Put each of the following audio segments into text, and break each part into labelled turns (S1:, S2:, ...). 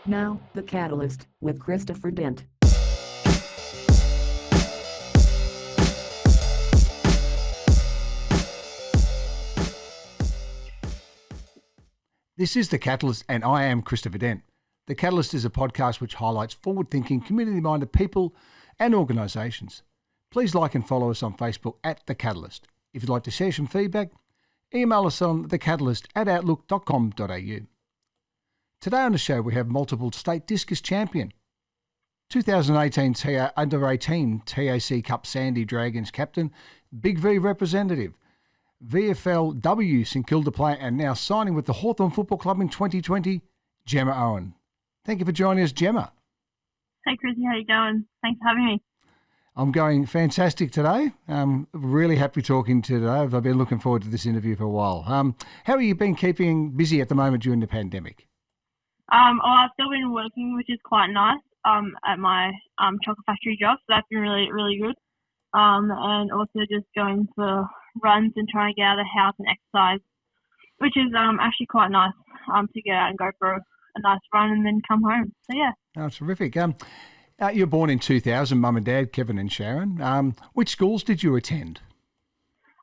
S1: Now, The Catalyst, with Christopher Dent.
S2: This is The Catalyst, and I am Christopher Dent. The Catalyst is a podcast which highlights forward-thinking, community-minded people and organisations. Please like and follow us on Facebook at The Catalyst. If you'd like to share some feedback, email us on thecatalyst@outlook.com.au. Today on the show, we have multiple state discus champion, 2018 Under-18 TAC Cup Sandy Dragons captain, Big V representative, VFLW St Kilda player, and now signing with the Hawthorn Football Club in 2020, Jemma Owen. Thank you for joining us, Jemma.
S3: Hey, Chrissy, how you going? Thanks for having me.
S2: I'm going fantastic today. I'm really happy talking to you today. I've been looking forward to this interview for a while. How have you been keeping busy at the moment during the pandemic?
S3: I've still been working, which is quite nice, at my chocolate factory job. So that's been really, really good. And also just going for runs and trying to get out of the house and exercise, which is actually quite nice to get out and go for a nice run and then come home. So, yeah.
S2: Oh, terrific. You were born in 2000, Mum and Dad, Kevin and Sharon. Which schools did you attend?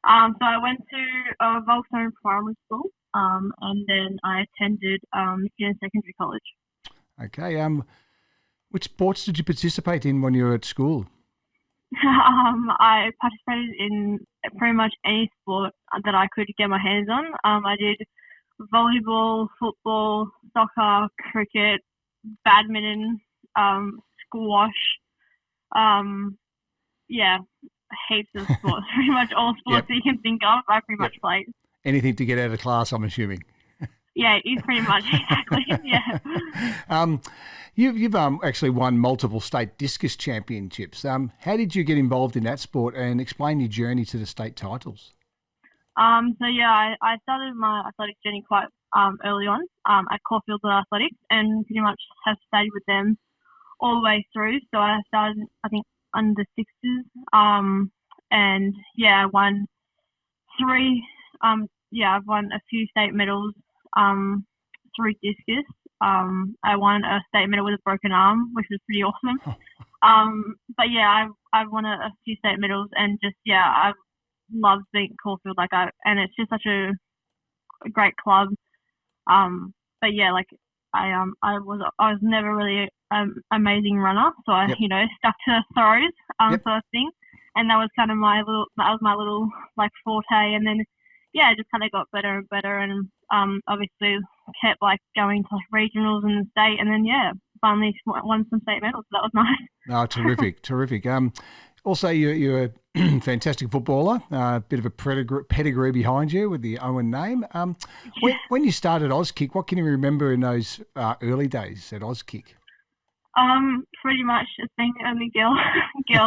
S3: So I went to Volstone Primary School, and then I attended Junior Secondary College.
S2: Okay. Which sports did you participate in when you were at school?
S3: I participated in pretty much any sport that I could get my hands on. I did volleyball, football, soccer, cricket, badminton, squash, heaps of sports. Pretty much all sports that you can think of, I pretty much played.
S2: Anything to get out of class, I'm assuming.
S3: Yeah, it's pretty much, exactly, yeah.
S2: You've actually won multiple state discus championships. How did you get involved in that sport, and explain your journey to the state titles?
S3: I started my athletics journey quite early on at Caulfield Athletics, and pretty much have stayed with them all the way through. So I started, I think, under sixes, and I won three. I've won a few state medals through discus. I won a state medal with a broken arm, which was pretty awesome. I've won a few state medals, and I've loved being at Caulfield. And it's just such a great club. I was never really an amazing runner, so I stuck to throws sort of thing, and that was kind of my little forte. And then it just kind of got better and better, and obviously kept going to regionals in the state, and then finally won some state medals. So that was nice.
S2: Oh, terrific. Also, you're a fantastic footballer. A bit of a pedigree behind you with the Owen name. When you started Auskick, what can you remember in those early days at Auskick?
S3: Pretty much just being the only girl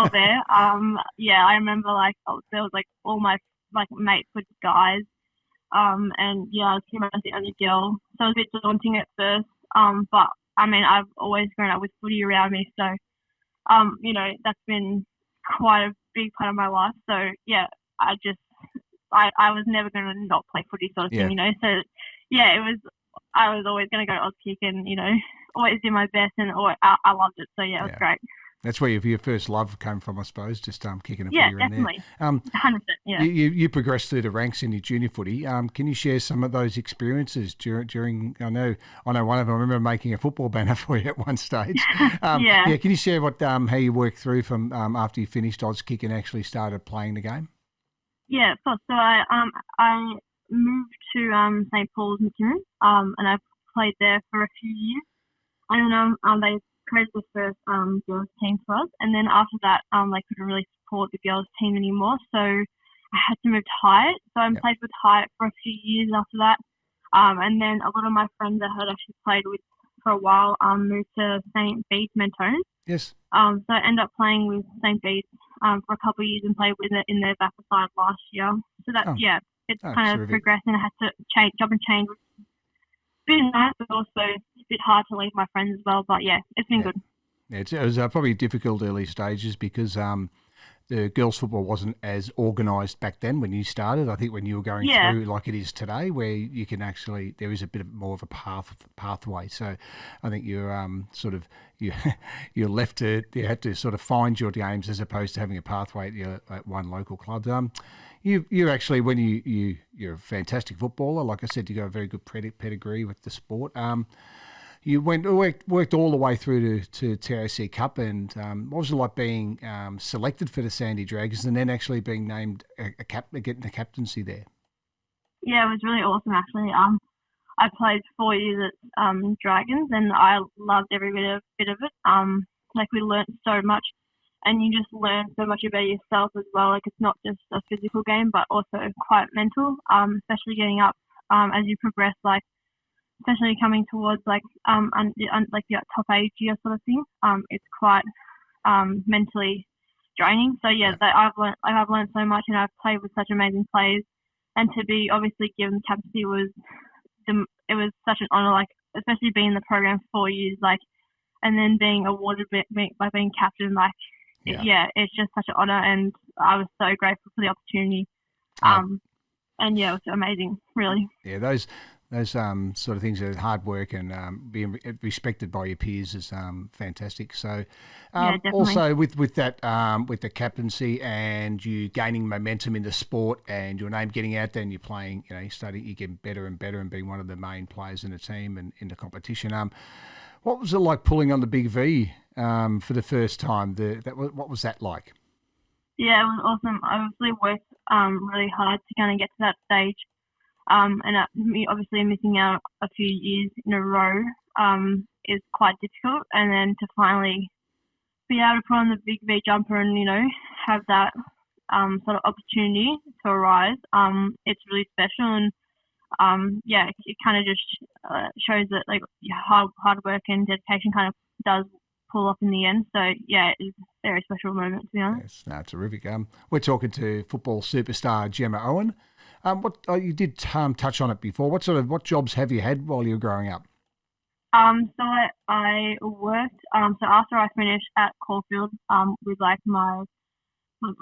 S3: there. I remember there was all my mates with guys. I was pretty much the only girl. So it was a bit daunting at first. But I mean, I've always grown up with footy around me, so that's been quite a big part of my life. So I was never going to not play footy, sort of thing. So it was. I was always going to go to Auskick and always do my best, and I loved it. So it was great.
S2: That's where your first love came from, I suppose, just kicking a footy around
S3: definitely.
S2: there.
S3: 100%, yeah.
S2: You progressed through the ranks in your junior footy. Can you share some of those experiences during I know one of them, I remember making a football banner for you at one stage. Can you share how you worked through from after you finished Auskick and actually started playing the game?
S3: Yeah, of course. So I moved to St Paul's McKinnon, and I played there for a few years. And then they created the first girls team for us, and then after that they couldn't really support the girls team anymore, so I had to move to Hyatt. So I played with Hyatt for a few years after that, and then a lot of my friends that had actually played with for a while moved to St Bede's Mentone.
S2: Yes.
S3: So I ended up playing with St Bede's for a couple of years and played with it in their back side last year. So that it's kind of progressed, and I had to jump and change. Bit nice, but also a bit hard to leave my friends as well. But it's been good.
S2: Yeah, it was probably difficult early stages because the girls' football wasn't as organised back then when you started. I think when you were going
S3: Yeah.
S2: through like it is today, where you can actually there is a bit more of a pathway. So I think you're you you're left to you had to sort of find your games as opposed to having a pathway at one local club. You're actually when you're a fantastic footballer. Like I said, you got a very good pedigree with the sport. You worked all the way through to TAC Cup, and what was it like being selected for the Sandy Dragons and then actually being named getting the captaincy there?
S3: Yeah, it was really awesome actually. I played 4 years at Dragons, and I loved every bit of it. Like we learnt so much, and you just learn so much about yourself as well. Like it's not just a physical game, but also quite mental. Especially getting up as you progress, like especially coming towards like like the top age year sort of thing. It's quite mentally draining. So yeah, I've learned so much, and I've played with such amazing players, and to be obviously given captaincy it was such an honour. Like especially being in the program for 4 years, like, and then being awarded by being captain, like it's just such an honour, and I was so grateful for the opportunity. And yeah, it was amazing, really.
S2: Yeah, those sort of things are hard work, and being respected by your peers is fantastic. So, also with that with the captaincy and you gaining momentum in the sport and your name getting out there, and you're playing, you getting better and better and being one of the main players in the team and in the competition. What was it like pulling on the big V for the first time? What was that like?
S3: Yeah, it was awesome. I obviously worked really hard to kind of get to that stage. And obviously missing out a few years in a row is quite difficult. And then to finally be able to put on the big V jumper and, have that sort of opportunity to arise, it's really special. And, it kind of just shows that, like, hard work and dedication kind of does pull off in the end. So, yeah, it's a very special moment, to be honest.
S2: Yes, no, terrific. We're talking to football superstar Jemma Owen. You did touch on it before. What jobs have you had while you were growing up?
S3: So I worked. So after I finished at Caulfield, with like my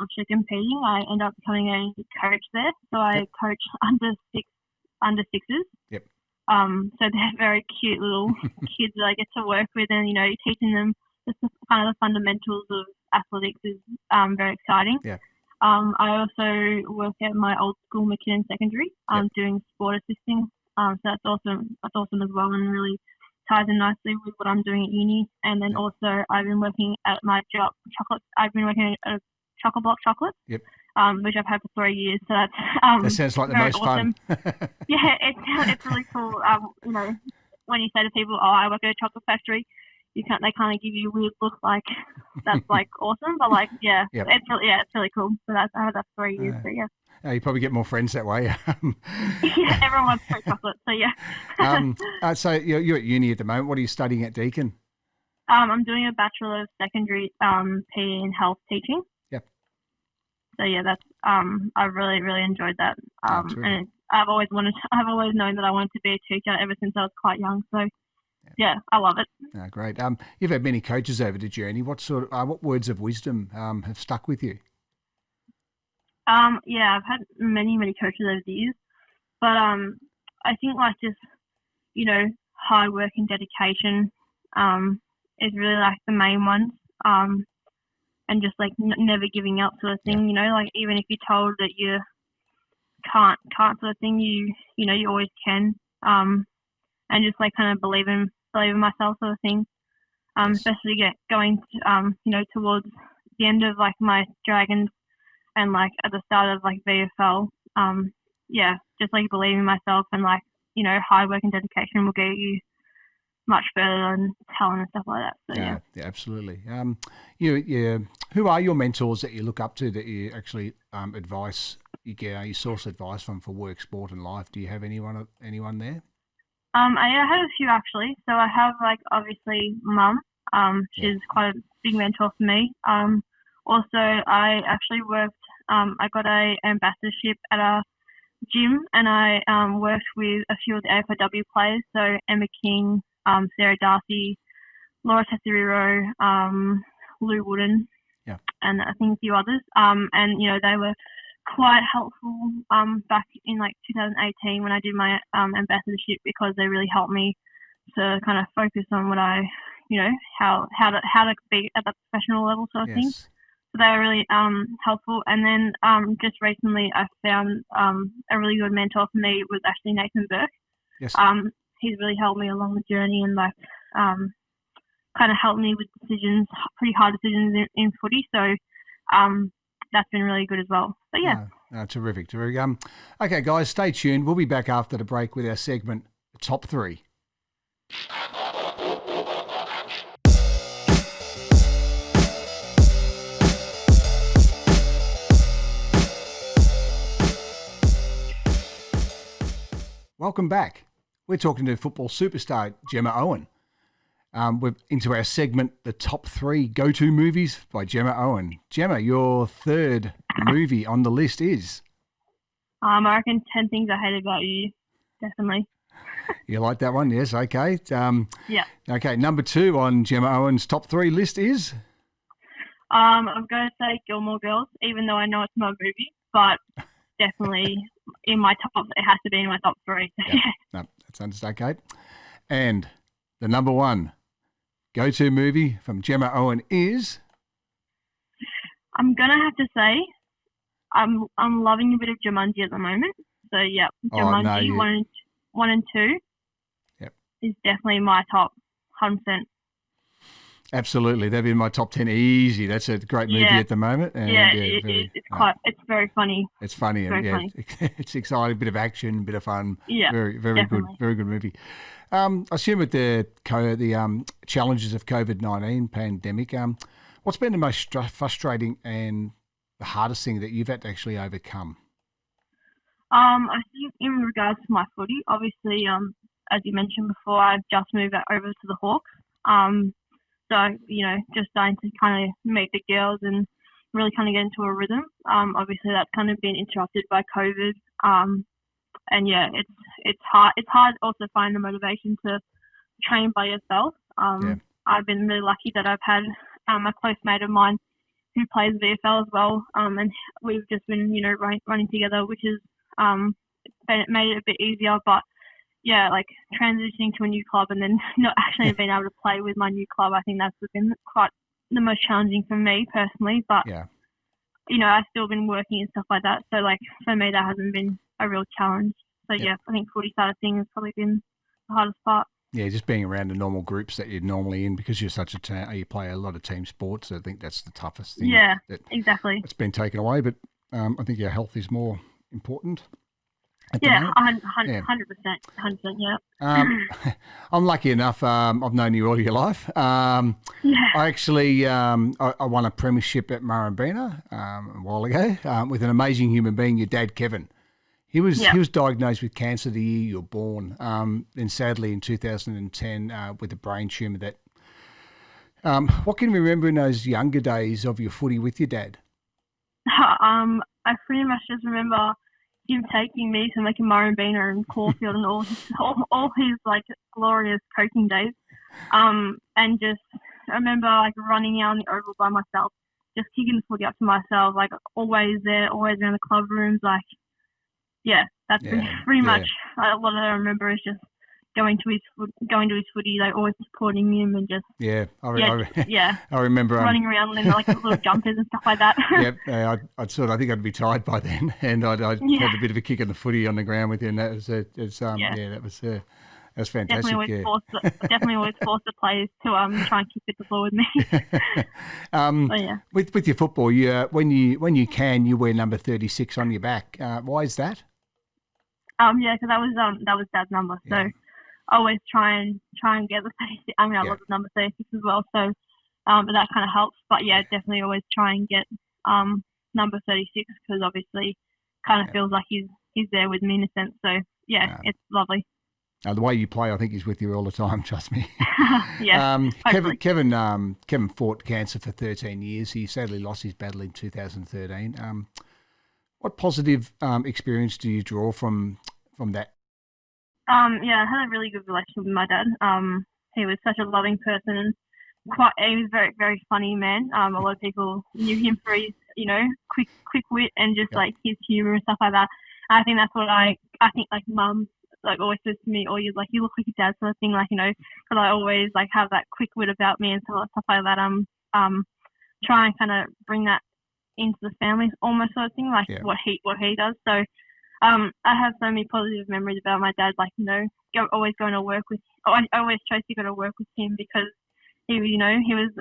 S3: actually competing, I ended up becoming a coach there. So I coach under sixes.
S2: Yep.
S3: So they're very cute little kids that I get to work with, and teaching them just kind of the fundamentals of athletics is very exciting.
S2: Yeah.
S3: I also work at my old school, McKinnon Secondary, doing sport assisting. So that's awesome. That's awesome as well, and really ties in nicely with what I'm doing at uni. And then also I've been working at my job, chocolate. I've been working at a Chocolate Block Chocolate.
S2: Yep.
S3: Which I've had for 3 years. So that's
S2: that sounds like the most
S3: awesome.
S2: fun.
S3: Yeah, it's really cool. When you say to people, "Oh, I work at a chocolate factory," they kind of give you a weird look, like that's like awesome. But like, it's really cool. So I had that for 3 years. So yeah.
S2: You probably get more friends that way.
S3: Yeah, everyone wants free chocolate. So yeah.
S2: So you're at uni at the moment. What are you studying at Deakin?
S3: I'm doing a Bachelor of Secondary PE in Health Teaching.
S2: Yep.
S3: So yeah, that's I really enjoyed that. And I've always known that I wanted to be a teacher ever since I was quite young. So yeah, I love it.
S2: Oh, great. You've had many coaches over the journey. What what words of wisdom have stuck with you?
S3: Yeah, I've had many coaches over the years, but I think like just hard work and dedication is really like the main ones. And just like never giving up sort of thing. Like even if you're told that you can't sort of thing, you always can. And just like kind of believe in myself sort of thing. Especially going towards the end of like my Dragons and like at the start of like VFL. Just like believing in myself and like hard work and dedication will get you much further than talent and stuff like that. So
S2: yeah, absolutely. Who are your mentors that you look up to that you actually you source advice from for work, sport, and life? Do you have anyone there?
S3: I have a few actually. So I have like obviously Mum. She's quite a big mentor for me. Also I actually worked. I got a ambassadorship at a gym, and I worked with a few of the AFLW players. So Emma King, Sarah Darcy, Laura Tesseriro, Lou Wooden. and I think a few others. And they were quite helpful back in like 2018 when I did my ambassadorship, because they really helped me to kind of focus on what I, how to be at that professional level sort of thing. So they were really helpful. And then just recently I found a really good mentor for me was actually Nathan Burke.
S2: Yes.
S3: He's really helped me along the journey and kind of helped me with decisions, pretty hard decisions in footy. So that's been really good as well. But yeah.
S2: Terrific. Okay, guys, stay tuned. We'll be back after the break with our segment, Top 3. Welcome back. We're talking to football superstar Jemma Owen. We're into our segment, the Top 3 Go-To Movies by Jemma Owen. Jemma, your third movie on the list is?
S3: I reckon 10 Things I Hate About You, definitely.
S2: You like that one? Yes, okay.
S3: Yeah.
S2: Okay, number 2 on Jemma Owen's Top 3 list is?
S3: I'm going to say Gilmore Girls, even though I know it's not a movie, but definitely in my top, it has to be in my top 3.
S2: Yeah. No, that's understood, okay. And the number 1 go-to movie from Jemma Owen is?
S3: I'm going to have to say I'm loving a bit of Jumanji at the moment. So, yeah, Jumanji 1 and 2 is definitely my top 100%.
S2: Absolutely. They've been in my top 10 easy. That's a great movie at the moment. And
S3: it's very funny.
S2: It's funny. Funny. It's exciting, bit of action, bit of fun.
S3: Yeah,
S2: very
S3: definitely.
S2: good. Very good movie. I assume with the challenges of COVID-19 pandemic, what's been the most frustrating and the hardest thing that you've had to actually overcome?
S3: I think in regards to my footy, obviously, as you mentioned before, I've just moved over to the Hawks. So, just starting to kind of meet the girls and really kind of get into a rhythm. Obviously, that's kind of been interrupted by COVID. And yeah, it's hard. It's hard also to find the motivation to train by yourself. I've been really lucky that I've had a close mate of mine who plays VFL as well. And we've just been, running together, which is made it a bit easier. But yeah, like transitioning to a new club and then not actually being able to play with my new club, I think that's been quite the most challenging for me personally. But I've still been working and stuff like that. So like for me, that hasn't been a real challenge. So yeah, I think footy side of things has probably been the hardest part. Yeah,
S2: just being around the normal groups that you're normally in, because you're such you play a lot of team sports. I think that's the toughest thing.
S3: Yeah, exactly.
S2: It's been taken away, but I think your health is more important.
S3: Yeah, 100%. Yeah.
S2: I'm lucky enough. I've known you all your life. I actually I won a premiership at Murrumbeena a while ago with an amazing human being, your dad, Kevin. He was diagnosed with cancer the year you were born. Then sadly in 2010 with a brain tumour. That. What can you remember in those younger days of your footy with your dad?
S3: I pretty much just remember him taking me to like a Murrumbeena and Caulfield and all his like glorious coaching days. And just I remember like running out on the oval by myself, just kicking the footy up to myself, like always there, always around the club rooms. Like, that's pretty much what I remember is just going to his footy, like always supporting him and just I remember running around in like little jumpers and stuff like that.
S2: I think I'd be tired by then, and I'd had a bit of a kick in the footy on the ground with him. That was that was fantastic.
S3: Definitely always force the players to try and keep the ball with me.
S2: With your football, when you can, you wear number 36 on your back. Why is that?
S3: Because that was Dad's number, so I always try and get the 36. I love the number 36 as well, so but that kind of helps. But definitely always try and get number 36 because obviously kind of feels like he's there with me in a sense. So it's lovely.
S2: The way you play, I think he's with you all the time. Trust me. Kevin fought cancer for 13 years. He sadly lost his battle in 2013. What positive experience do you draw from that?
S3: I had a really good relationship with my dad. He was such a loving person, and he was very, very funny man. A lot of people knew him for his, quick wit and just like his humor and stuff like that. And I think that's what I think like mum like always says to me, you look like your dad sort of thing, like, because I always like have that quick wit about me and stuff like that. Try and kind of bring that into the family almost sort of thing, like what he does. So I have so many positive memories about my dad, like, always going to work with, I always chose to go to work with him because he was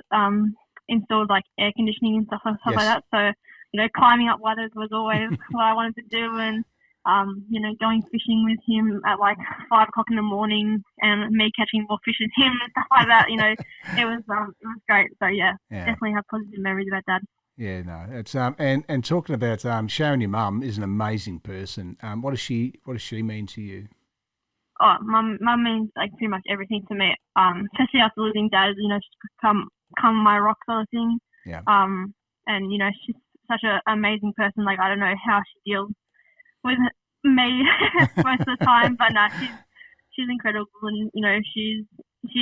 S3: installed like air conditioning and stuff like that. So, climbing up ladders was always what I wanted to do, and going fishing with him at like 5 o'clock in the morning and me catching more fish than him and stuff like that. It was great. So definitely have positive memories about Dad.
S2: Yeah, no, it's and talking about Sharon, your mum is an amazing person. What does she mean to you?
S3: Oh, mum means like pretty much everything to me. Especially after losing Dad, she's come my rock sort of thing.
S2: Yeah.
S3: And she's such an amazing person. Like, I don't know how she deals with me most of the time, but no, she's incredible, and she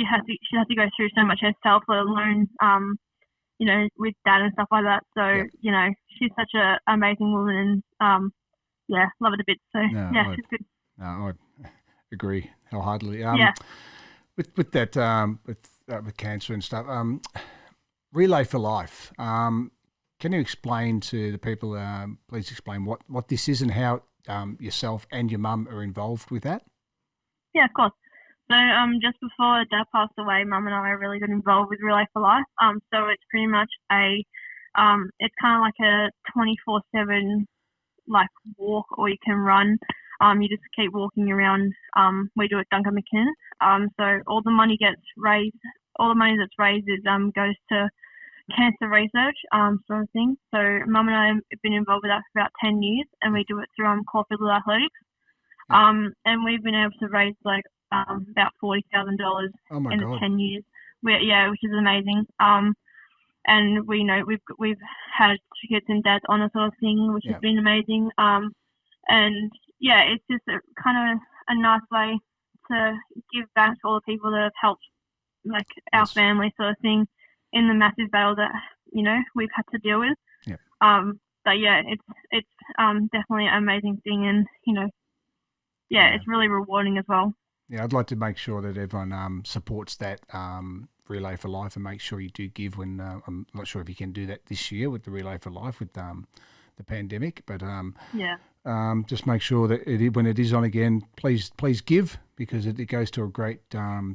S3: has to go through so much herself, let alone with Dad and stuff like that. So she's such an amazing woman, and love it a bit. So she's good.
S2: No, I agree wholeheartedly. With that with cancer and stuff, Relay for Life. Can you explain to the people? Please explain what this is and how yourself and your mum are involved with that.
S3: Yeah, of course. So just before Dad passed away, Mum and I really got involved with Relay for Life. So it's pretty much it's kind of like a 24/7 like walk, or you can run. You just keep walking around. We do it at Duncan McKinnon. So all the money that's raised is goes to cancer research, sort of thing. So Mum and I have been involved with that for about 10 years, and we do it through Caulfield Athletics. And we've been able to raise like about $40,000 in the 10 years. Which is amazing. And we we've had kids and dads on sort of thing, which has been amazing. And it's just kind of a nice way to give back to all the people that have helped, like our family sort of thing, in the massive battle that we've had to deal with. But it's definitely an amazing thing, and it's really rewarding as well.
S2: Yeah, I'd like to make sure that everyone supports that Relay for Life, and make sure you do give when I'm not sure if you can do that this year with the Relay for Life with the pandemic, but just make sure that when it is on again, please give, because it goes to a great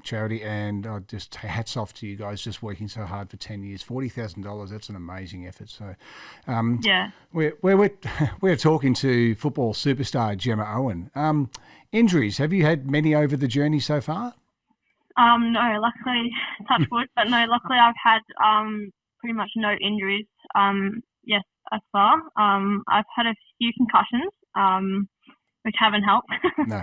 S2: charity, and I just hats off to you guys just working so hard for 10 years. $40,000, that's an amazing effort. So we're talking to football superstar Jemma Owen. Injuries, have you had many over the journey so far?
S3: No, luckily, touch wood, but no, luckily I've had pretty much no injuries. As far. I've had a few concussions, which haven't helped.
S2: No.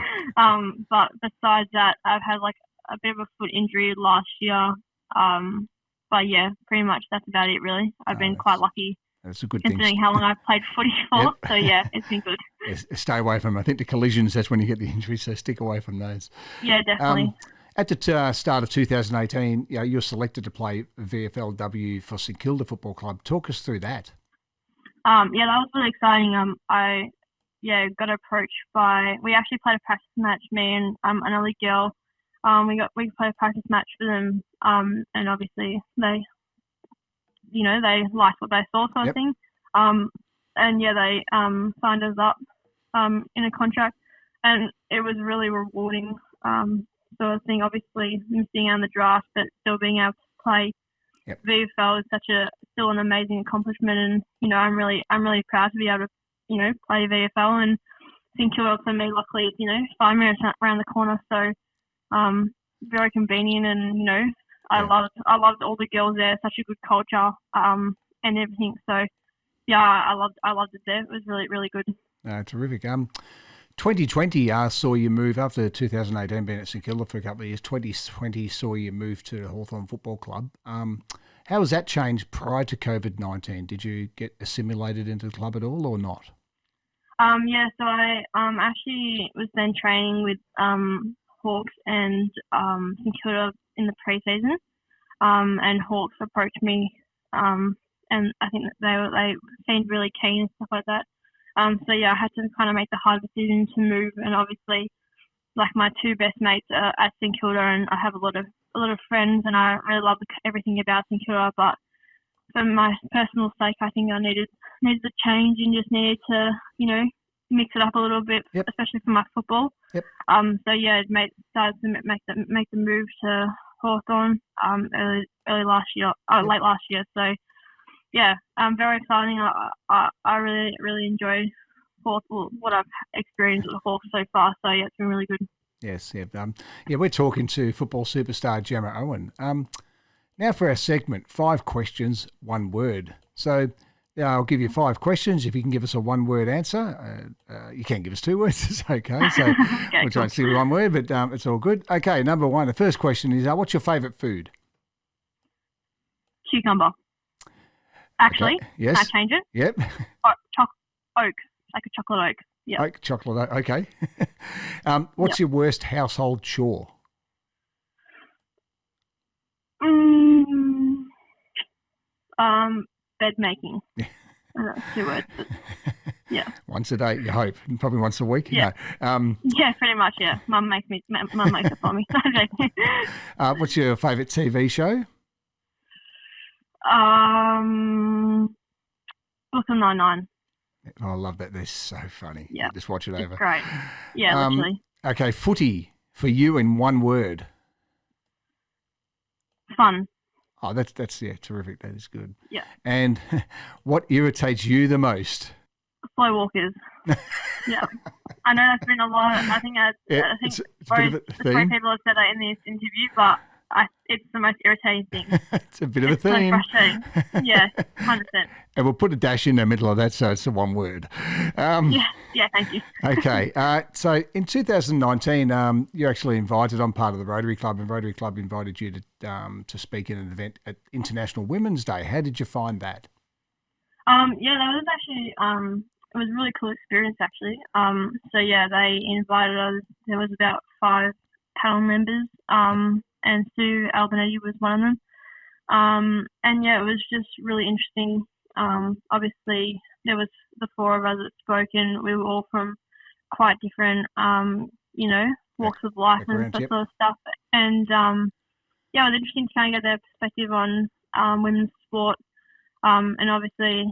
S3: But besides that, I've had like a bit of a foot injury last year. But pretty much that's about it, really. I've been quite lucky.
S2: That's a good thing.
S3: Considering how long I've played footy for. Yep. So it's been good.
S2: Stay away from them. I think the collisions, that's when you get the injuries, so stick away from those.
S3: Yeah, definitely.
S2: At the start of 2018, you're selected to play VFLW for St Kilda Football Club. Talk us through that.
S3: That was really exciting. I got approached by, we actually played a practice match, me and another girl. We played a practice match for them, and obviously they liked what they saw, sort of thing. They signed us up in a contract, and it was really rewarding sort of thing. Obviously missing out on the draft, but still being able to play VFL is still an amazing accomplishment, and I'm really proud to be able to play VFL, and St Kilda for me, luckily it's 5 minutes around the corner, so very convenient, and I loved all the girls there, such a good culture and everything. So I loved it there. It was really, really good.
S2: Terrific. 2020 saw you move, after 2018 being at St Kilda for a couple of years. 2020 saw you move to the Hawthorn Football Club. How has that changed prior to COVID-19? Did you get assimilated into the club at all, or not?
S3: So I actually was then training with Hawks and St Kilda in the pre-season. and Hawks approached me, and I think that they seemed really keen and stuff like that. So yeah, I had to kind of make the hard decision to move, and obviously, like my two best mates are at St Kilda, and I have a lot of friends, and I really love everything about St Kilda. But for my personal sake, I think I needed the change and just needed to, mix it up a little bit,
S2: Yep.
S3: especially for my football.
S2: Yep.
S3: So yeah, started to make the move to Hawthorn late last year. So yeah, very exciting. I really enjoy what I've experienced at the Hawks so far. So yeah, it's been really good.
S2: Yes, yeah. We're talking to football superstar Jemma Owen. Now for our segment, 5 questions, 1 word. So I'll give you 5 questions. If you can give us a 1-word answer, you can give us 2 words. It's okay. So
S3: Okay,
S2: we'll try and stick with 1 word, but it's all good. Okay, number 1. The first question is, what's your favourite food?
S3: Cucumber. Actually,
S2: Okay. Yes.
S3: can I change it?
S2: Yep.
S3: Oak, like a chocolate oak. Yeah.
S2: Oak, chocolate. Okay. What's your worst household chore?
S3: Bed making. 2 words. But yeah.
S2: Once a day, you hope, and probably once a week.
S3: Yeah.
S2: No.
S3: Yeah, pretty much. Yeah. Mum makes it for me.
S2: What's your favourite TV show?
S3: Brooklyn Nine-Nine.
S2: Oh, I love that. They're so funny.
S3: Yeah.
S2: You just watch it over.
S3: It's great. Yeah, literally.
S2: Okay, footy for you in 1 word.
S3: Fun.
S2: Oh, that's terrific. That is good.
S3: Yeah.
S2: And what irritates you the most?
S3: Slow walkers. Yeah. I know that's been a lot. I think
S2: it's a bit of a
S3: three
S2: theme.
S3: people have said that in this interview, but it's the most irritating thing.
S2: It's a bit of a
S3: It's so
S2: theme.
S3: frustrating. Yeah, 100%.
S2: And we'll put a dash in the middle of that, so it's a 1 word.
S3: Yeah, thank you.
S2: Okay. So in 2019, you're actually invited. I'm part of the Rotary Club, and Rotary Club invited you to speak in an event at International Women's Day. How did you find that?
S3: Yeah, that was actually it was a really cool experience actually. So yeah, they invited us. There was about 5 panel members. And Sue Albanese was one of them. And yeah, it was just really interesting. Obviously, there was the 4 of us that spoke, and we were all from quite different, walks of life and that sort of stuff. And yeah, it was interesting to kind of get their perspective on women's sport. And obviously,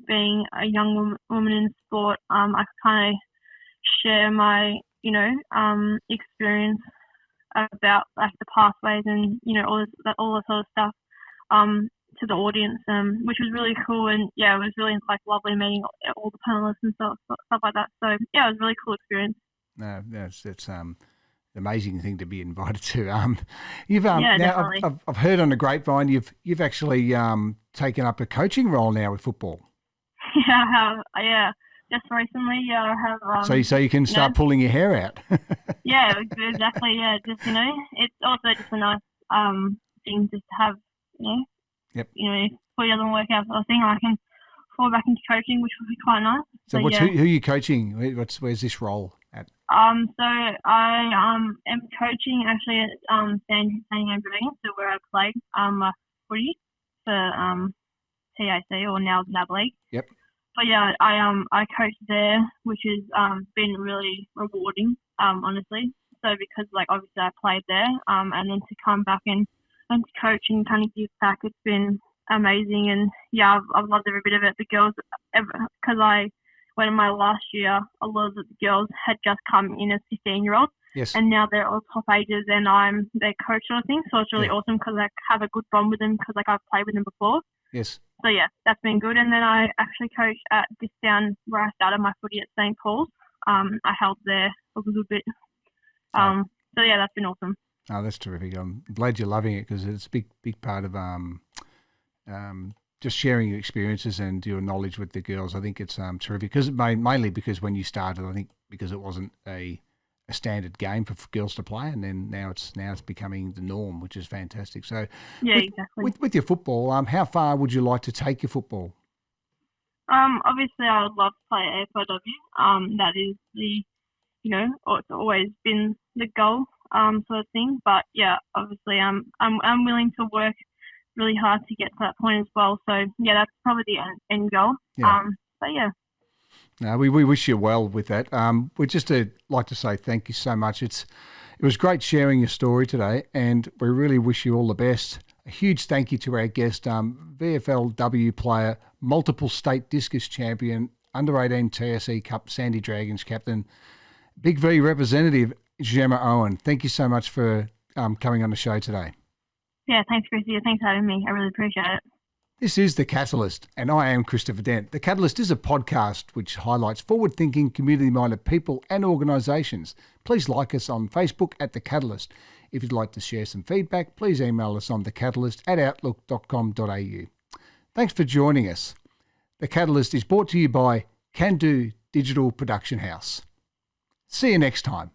S3: being a young woman in sport, I could kind of share my, experience about like the pathways and all that sort of stuff to the audience, which was really cool. And yeah, it was really like lovely meeting all the panelists and stuff like that. So yeah, it was a really cool experience.
S2: No, it's an amazing thing to be invited to. You've
S3: Yeah,
S2: now
S3: definitely.
S2: I've heard on the grapevine you've actually taken up a coaching role now with football.
S3: Yeah, I have. Yeah, just recently. Yeah, I have.
S2: So you can start pulling your hair out.
S3: Yeah, exactly. Yeah, just it's also just a nice thing just to have.
S2: Yep.
S3: If it doesn't work out, sort of thing, I can fall back into coaching, which would be quite nice.
S2: So
S3: yeah.
S2: who are you coaching? Where's this role at?
S3: So I am coaching actually at San Diego Dragons, so where I played footy for TAC or now NAB League.
S2: Yep.
S3: But yeah, I coach there, which has been really rewarding, honestly. So because like obviously I played there, and then to come back and to coach and kind of give back, it's been amazing. And yeah, I've loved every bit of it. The girls, because I went in my last year, a lot of the girls had just come in as 15-year-olds.
S2: Yes.
S3: And now they're all top ages, and I'm their coach sort of thing. So it's really awesome because I have a good bond with them because like I've played with them before.
S2: Yes.
S3: So yeah, that's been good. And then I actually coached at this down where I started my footy at St Paul's. I held there a little bit. So yeah, that's been awesome.
S2: Oh, that's terrific. I'm glad you're loving it because it's a big part of just sharing your experiences and your knowledge with the girls. I think it's terrific because mainly because when you started, I think because it wasn't a standard game for girls to play, and then now it's becoming the norm, which is fantastic. So
S3: yeah, exactly.
S2: With your football, how far would you like to take your football?
S3: Obviously, I would love to play at AFLW. That is the, it's always been the goal. sort of thing. But yeah, obviously, I'm willing to work really hard to get to that point as well. So yeah, that's probably the end goal.
S2: Yeah.
S3: But yeah.
S2: No, we wish you well with that. We'd just like to say thank you so much. It was great sharing your story today, and we really wish you all the best. A huge thank you to our guest, VFLW player, multiple state discus champion, under-18 TSE Cup Sandy Dragons captain, Big V representative, Jemma Owen. Thank you so much for coming on the show today.
S3: Yeah, thanks, Chrissy. Thanks for having me. I really appreciate it.
S2: This is The Catalyst, and I am Christopher Dent. The Catalyst is a podcast which highlights forward-thinking, community-minded people and organisations. Please like us on Facebook at The Catalyst. If you'd like to share some feedback, please email us on thecatalyst@outlook.com.au. Thanks for joining us. The Catalyst is brought to you by CanDo Digital Production House. See you next time.